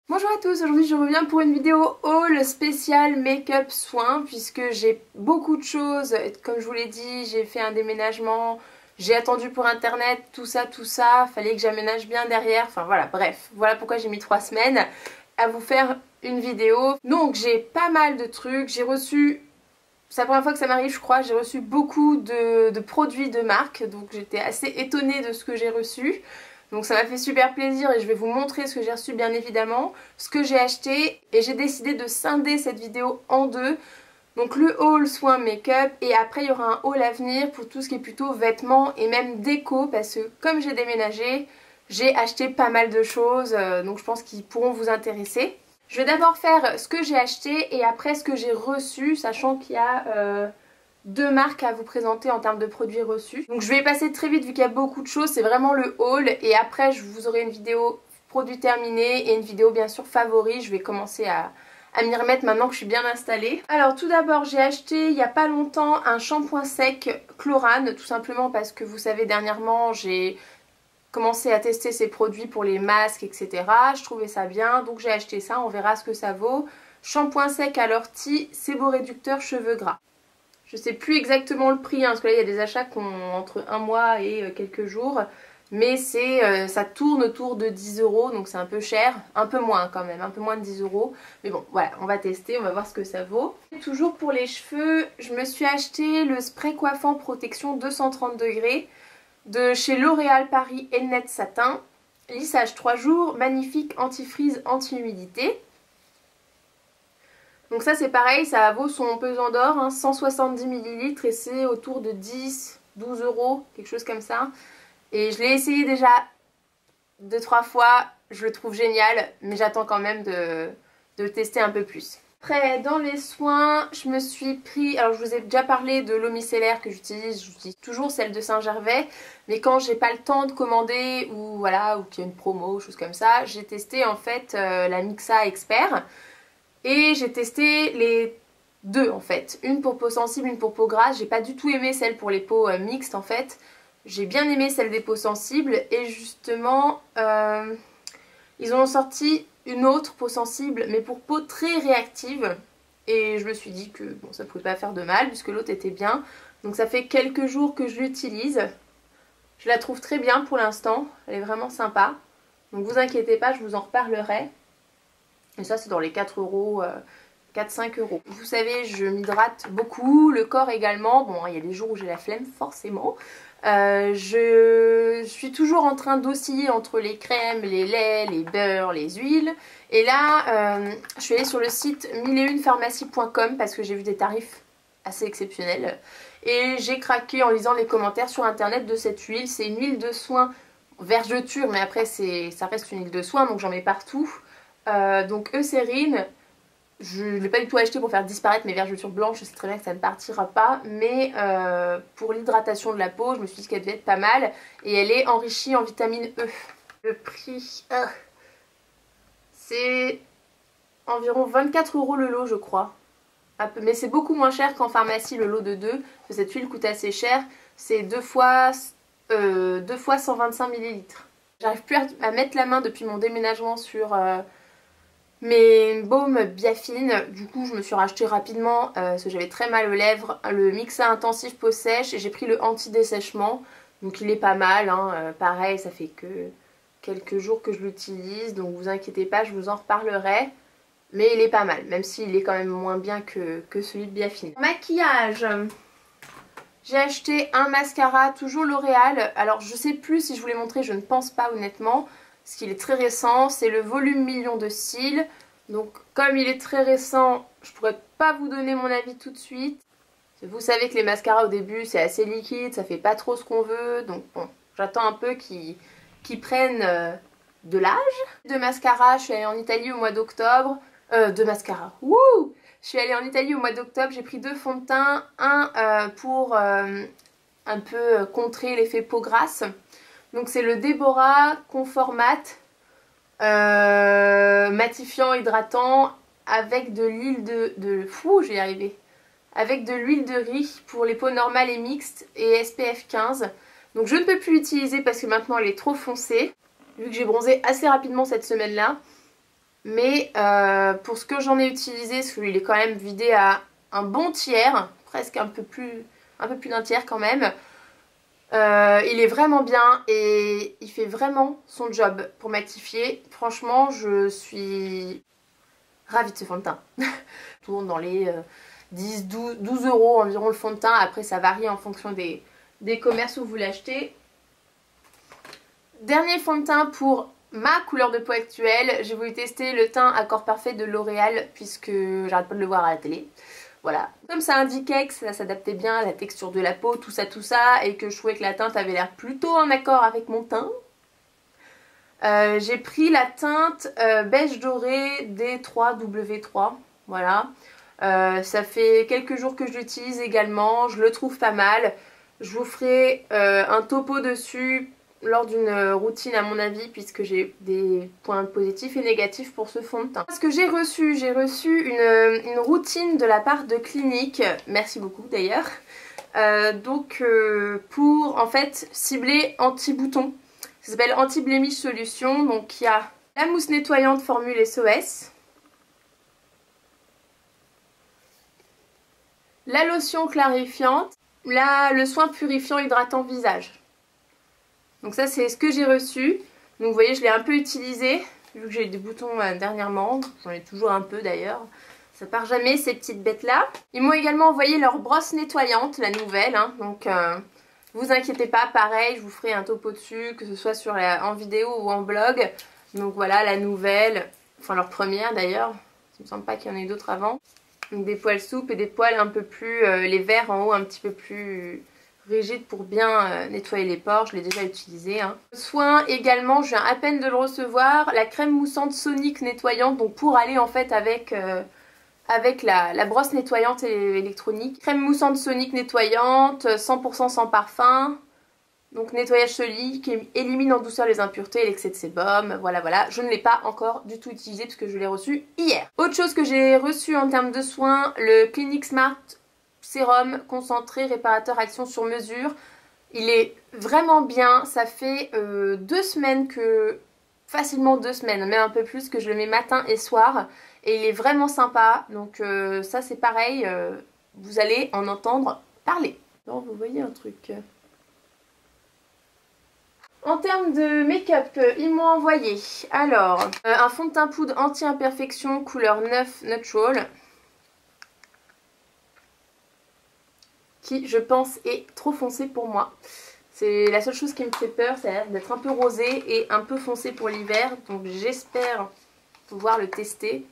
Bonjour à tous, aujourd'hui je reviens pour une vidéo haul spécial make-up soin puisque j'ai beaucoup de choses, comme je vous l'ai dit, j'ai fait un déménagement, j'ai attendu pour internet, tout ça, fallait que j'aménage bien derrière, enfin voilà, bref, voilà pourquoi j'ai mis 3 semaines à vous faire une vidéo. Donc j'ai pas mal de trucs, j'ai reçu, c'est la première fois que ça m'arrive je crois, j'ai reçu beaucoup de produits de marque, donc j'étais assez étonnée de ce que j'ai reçu. Donc ça m'a fait super plaisir et je vais vous montrer ce que j'ai reçu bien évidemment, ce que j'ai acheté, et j'ai décidé de scinder cette vidéo en deux. Donc le haul soin make-up et après il y aura un haul à venir pour tout ce qui est plutôt vêtements et même déco parce que comme j'ai déménagé, j'ai acheté pas mal de choses donc je pense qu'ils pourront vous intéresser. Je vais d'abord faire ce que j'ai acheté et après ce que j'ai reçu, sachant qu'il y a deux marques à vous présenter en termes de produits reçus. Donc je vais passer très vite vu qu'il y a beaucoup de choses, c'est vraiment le haul et après je vous aurai une vidéo produit terminé et une vidéo bien sûr favori. Je vais commencer à m'y remettre maintenant que je suis bien installée. Alors tout d'abord j'ai acheté il n'y a pas longtemps un shampoing sec Chlorane, tout simplement parce que vous savez dernièrement j'ai commencé à tester ces produits pour les masques etc. Je trouvais ça bien donc j'ai acheté ça, on verra ce que ça vaut. Shampoing sec à l'ortie, séboréducteur cheveux gras. Je sais plus exactement le prix, hein, parce que là il y a des achats qui ont entre un mois et quelques jours. Mais ça tourne autour de 10 €, donc c'est un peu cher. Un peu moins quand même, un peu moins de 10 €. Mais bon, voilà, on va tester, on va voir ce que ça vaut. Toujours pour les cheveux, je me suis acheté le spray coiffant protection 230 degrés de chez L'Oréal Paris Elnet Satin. Lissage 3 jours, magnifique anti-frizz, anti-humidité. Donc ça c'est pareil, ça vaut son pesant d'or, hein, 170 ml et c'est autour de 10-12 €, quelque chose comme ça. Et je l'ai essayé déjà 2-3 fois, je le trouve génial, mais j'attends quand même de le tester un peu plus. Après, dans les soins, je me suis pris, alors je vous ai déjà parlé de l'eau micellaire que j'utilise toujours celle de Saint-Gervais, mais quand j'ai pas le temps de commander ou voilà, ou qu'il y a une promo, chose comme ça, j'ai testé en fait la Mixa Expert. Et j'ai testé les deux en fait, une pour peau sensible, une pour peau grasse. J'ai pas du tout aimé celle pour les peaux mixtes en fait. J'ai bien aimé celle des peaux sensibles et justement ils ont sorti une autre peau sensible mais pour peau très réactive. Et je me suis dit que bon, ça pouvait pas faire de mal puisque l'autre était bien. Donc ça fait quelques jours que je l'utilise. Je la trouve très bien pour l'instant, elle est vraiment sympa. Donc vous inquiétez pas, je vous en reparlerai. Et ça c'est dans les 4 €, 4-5 €. Vous savez, je m'hydrate beaucoup, le corps également. Bon, il y a des jours où j'ai la flemme, forcément. Je suis toujours en train d'osciller entre les crèmes, les laits, les beurres, les huiles. Et là, je suis allée sur le site 1001pharmacie.com parce que j'ai vu des tarifs assez exceptionnels. Et j'ai craqué en lisant les commentaires sur internet de cette huile. C'est une huile de soin vergeture, mais après ça reste une huile de soin, donc j'en mets partout. Donc Eucérine, je ne l'ai pas du tout acheté pour faire disparaître mes vergetures blanches, je sais très bien que ça ne partira pas, mais pour l'hydratation de la peau, je me suis dit qu'elle devait être pas mal, et elle est enrichie en vitamine E. Le prix, c'est environ 24 € le lot je crois, mais c'est beaucoup moins cher qu'en pharmacie le lot de 2, parce que cette huile coûte assez cher, c'est deux fois 125 ml. J'arrive plus à mettre la main depuis mon déménagement sur mes baumes Biafine. Du coup je me suis racheté rapidement parce que j'avais très mal aux lèvres le Mixa intensif peau sèche et j'ai pris le anti-dessèchement. Donc il est pas mal, hein. Pareil ça fait que quelques jours que je l'utilise, donc vous inquiétez pas, je vous en reparlerai. Mais il est pas mal, même s'il est quand même moins bien que celui de Biafine. Maquillage, j'ai acheté un mascara, toujours L'Oréal. Alors je sais plus si je vous l'ai montré, je ne pense pas honnêtement. Parce qu'il est très récent, c'est le volume million de cils. Donc comme il est très récent, je pourrais pas vous donner mon avis tout de suite. Vous savez que les mascaras au début c'est assez liquide, ça fait pas trop ce qu'on veut. Donc bon, j'attends un peu qu'ils prennent de l'âge. De mascara, je suis allée en Italie au mois d'octobre. De mascara, wouh! Je suis allée en Italie au mois d'octobre, j'ai pris deux fonds de teint. Un pour un peu contrer l'effet peau grasse. Donc c'est le Deborah Confort Matte matifiant hydratant avec de l'huile je vais y arriver. Avec de l'huile de riz pour les peaux normales et mixtes et SPF 15. Donc je ne peux plus l'utiliser parce que maintenant elle est trop foncée. Vu que j'ai bronzé assez rapidement cette semaine-là. Mais pour ce que j'en ai utilisé, parce qu'il est quand même vidé à un bon tiers, presque un peu plus d'un tiers quand même, il est vraiment bien et il fait vraiment son job pour matifier. Franchement, je suis ravie de ce fond de teint. Tourne dans les 10, 12 euros environ le fond de teint. Après, ça varie en fonction des commerces où vous l'achetez. Dernier fond de teint pour ma couleur de peau actuelle. J'ai voulu tester le teint Accord Parfait de L'Oréal puisque j'arrête pas de le voir à la télé. Voilà. Comme ça indiquait que ça s'adaptait bien à la texture de la peau, tout ça, et que je trouvais que la teinte avait l'air plutôt en accord avec mon teint. J'ai pris la teinte beige doré D3W3, voilà. Ça fait quelques jours que je l'utilise également, je le trouve pas mal. Je vous ferai un topo dessus lors d'une routine à mon avis, puisque j'ai des points positifs et négatifs pour ce fond de teint. Ce que j'ai reçu une routine de la part de Clinique, merci beaucoup d'ailleurs, pour en fait cibler anti-bouton. Ça s'appelle Anti-Blemish Solution, donc il y a la mousse nettoyante formule SOS, la lotion clarifiante, le soin purifiant hydratant visage. Donc ça c'est ce que j'ai reçu. Donc vous voyez, je l'ai un peu utilisé vu que j'ai eu des boutons dernièrement. J'en ai toujours un peu d'ailleurs. Ça part jamais ces petites bêtes là. Ils m'ont également envoyé leur brosse nettoyante, la nouvelle. Hein. Donc vous inquiétez pas, pareil, je vous ferai un topo dessus, que ce soit en vidéo ou en blog. Donc voilà la nouvelle, enfin leur première d'ailleurs. Il me semble pas qu'il y en ait d'autres avant. Donc des poils souples et des poils un peu plus, les verts en haut un petit peu plus rigide pour bien nettoyer les pores, je l'ai déjà utilisé. Hein. Soin également, je viens à peine de le recevoir, la crème moussante Sonic nettoyante, donc pour aller en fait avec la brosse nettoyante et électronique. Crème moussante Sonic nettoyante, 100% sans parfum, donc nettoyage solide qui élimine en douceur les impuretés et l'excès de sébum, voilà. Je ne l'ai pas encore du tout utilisé parce que je l'ai reçu hier. Autre chose que j'ai reçu en termes de soins, le Clinique Smart sérum concentré réparateur action sur mesure. Il est vraiment bien, ça fait 2 semaines facilement 2 semaines, même un peu plus, que je le mets matin et soir et il est vraiment sympa. Donc ça c'est pareil, vous allez en entendre parler. Alors vous voyez un truc. En termes de make-up, ils m'ont envoyé alors un fond de teint poudre anti-imperfection couleur 9 Natural, qui je pense est trop foncé pour moi. C'est la seule chose qui me fait peur, ça a l'air d'être un peu rosé et un peu foncé pour l'hiver, donc j'espère pouvoir le tester,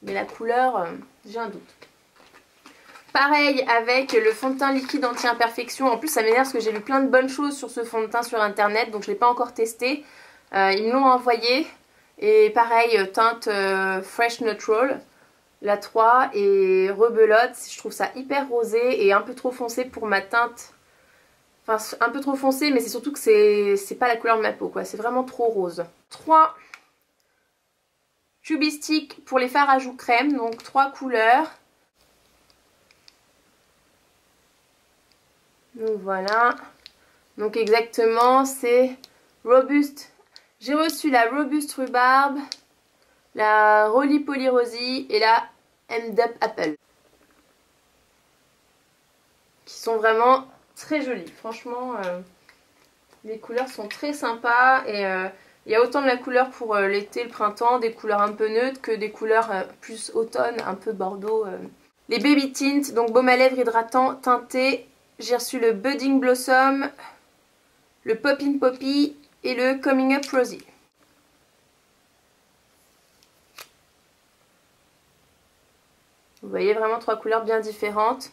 mais la couleur, j'ai un doute. Pareil avec le fond de teint liquide anti-imperfection, en plus ça m'énerve parce que j'ai lu plein de bonnes choses sur ce fond de teint sur internet, donc je ne l'ai pas encore testé. Ils me l'ont envoyé, et pareil, teinte Fresh Neutral. La 3 et rebelote, je trouve ça hyper rosé et un peu trop foncé pour ma teinte. Enfin un peu trop foncé, mais c'est surtout que c'est pas la couleur de ma peau quoi, c'est vraiment trop rose. 3 Chubby Stick pour les fards à joues crème, donc 3 couleurs. Donc voilà, donc exactement c'est Robust. J'ai reçu la Robust Rhubarbe, la Roly Poly Rosy et la M-Dup Apple, qui sont vraiment très jolies. Franchement, les couleurs sont très sympas et il y a autant de la couleur pour l'été, le printemps, des couleurs un peu neutres que des couleurs plus automne, un peu bordeaux. Les Baby Tint, donc baume à lèvres hydratant teinté. J'ai reçu le Budding Blossom, le Poppin' Poppy et le Coming Up Rosy. Vous voyez vraiment 3 couleurs bien différentes.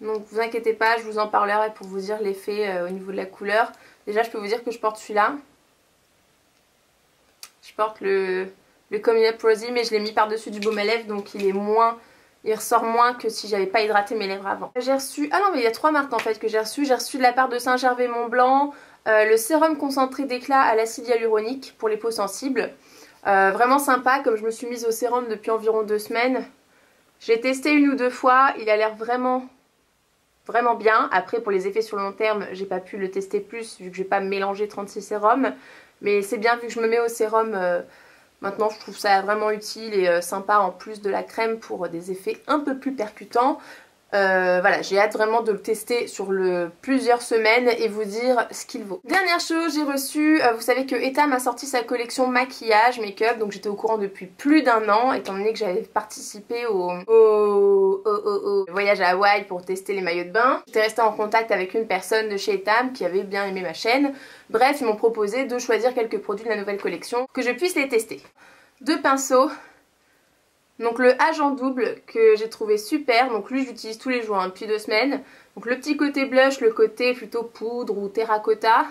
Donc vous inquiétez pas, je vous en parlerai pour vous dire l'effet au niveau de la couleur. Déjà je peux vous dire que je porte celui-là. Je porte le Coming Up Rosy, mais je l'ai mis par-dessus du baume à lèvres, donc il ressort moins que si j'avais pas hydraté mes lèvres avant. J'ai reçu, ah non mais il y a 3 marques en fait que j'ai reçu. J'ai reçu de la part de Saint-Gervais Mont-Blanc le sérum concentré d'éclat à l'acide hyaluronique pour les peaux sensibles. Vraiment sympa, comme je me suis mise au sérum depuis environ 2 semaines. J'ai testé 1 ou 2 fois, il a l'air vraiment bien. Après pour les effets sur le long terme, j'ai pas pu le tester plus vu que je vais pas mélanger 36 sérums. Mais c'est bien vu que je me mets au sérum Maintenant je trouve ça vraiment utile et sympa en plus de la crème pour des effets un peu plus percutants. Voilà, j'ai hâte vraiment de le tester sur plusieurs semaines et vous dire ce qu'il vaut. Dernière chose, j'ai reçu, vous savez que Etam a sorti sa collection maquillage, make-up, donc j'étais au courant depuis plus d'un an, étant donné que j'avais participé au voyage à Hawaï pour tester les maillots de bain. J'étais restée en contact avec une personne de chez Etam qui avait bien aimé ma chaîne. Bref, ils m'ont proposé de choisir quelques produits de la nouvelle collection, que je puisse les tester. 2 pinceaux. Donc le H en double que j'ai trouvé super, donc lui j'utilise tous les jours hein, depuis 2 semaines. Donc le petit côté blush, le côté plutôt poudre ou terracotta.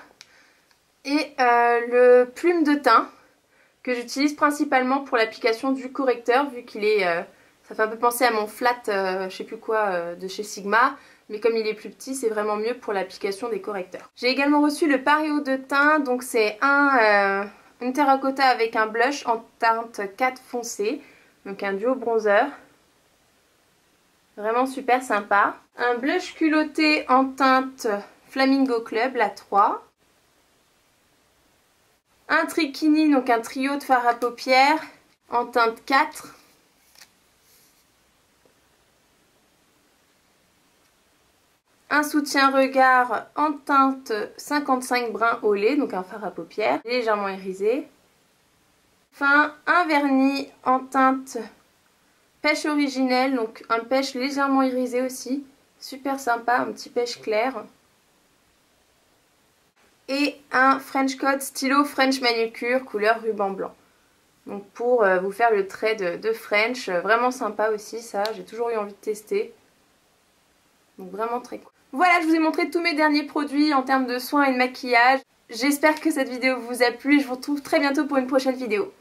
Et le plume de teint que j'utilise principalement pour l'application du correcteur vu qu'il est... ça fait un peu penser à mon flat, je sais plus quoi, de chez Sigma. Mais comme il est plus petit, c'est vraiment mieux pour l'application des correcteurs. J'ai également reçu le Pareo de teint, donc c'est une terracotta avec un blush en teinte 4 foncé. Donc un duo bronzer. Vraiment super sympa. Un blush culotté en teinte Flamingo Club, la 3. Un Trikini, donc un trio de fard à paupières en teinte 4. Un soutien-regard en teinte 55 brun au lait, donc un fard à paupières légèrement irisé. Enfin, un vernis en teinte pêche originelle, donc un pêche légèrement irisé aussi. Super sympa, un petit pêche clair. Et un French Code stylo French manucure couleur ruban blanc. Donc pour vous faire le trait de French, vraiment sympa aussi ça, j'ai toujours eu envie de tester. Donc vraiment très cool. Voilà, je vous ai montré tous mes derniers produits en termes de soins et de maquillage. J'espère que cette vidéo vous a plu et je vous retrouve très bientôt pour une prochaine vidéo.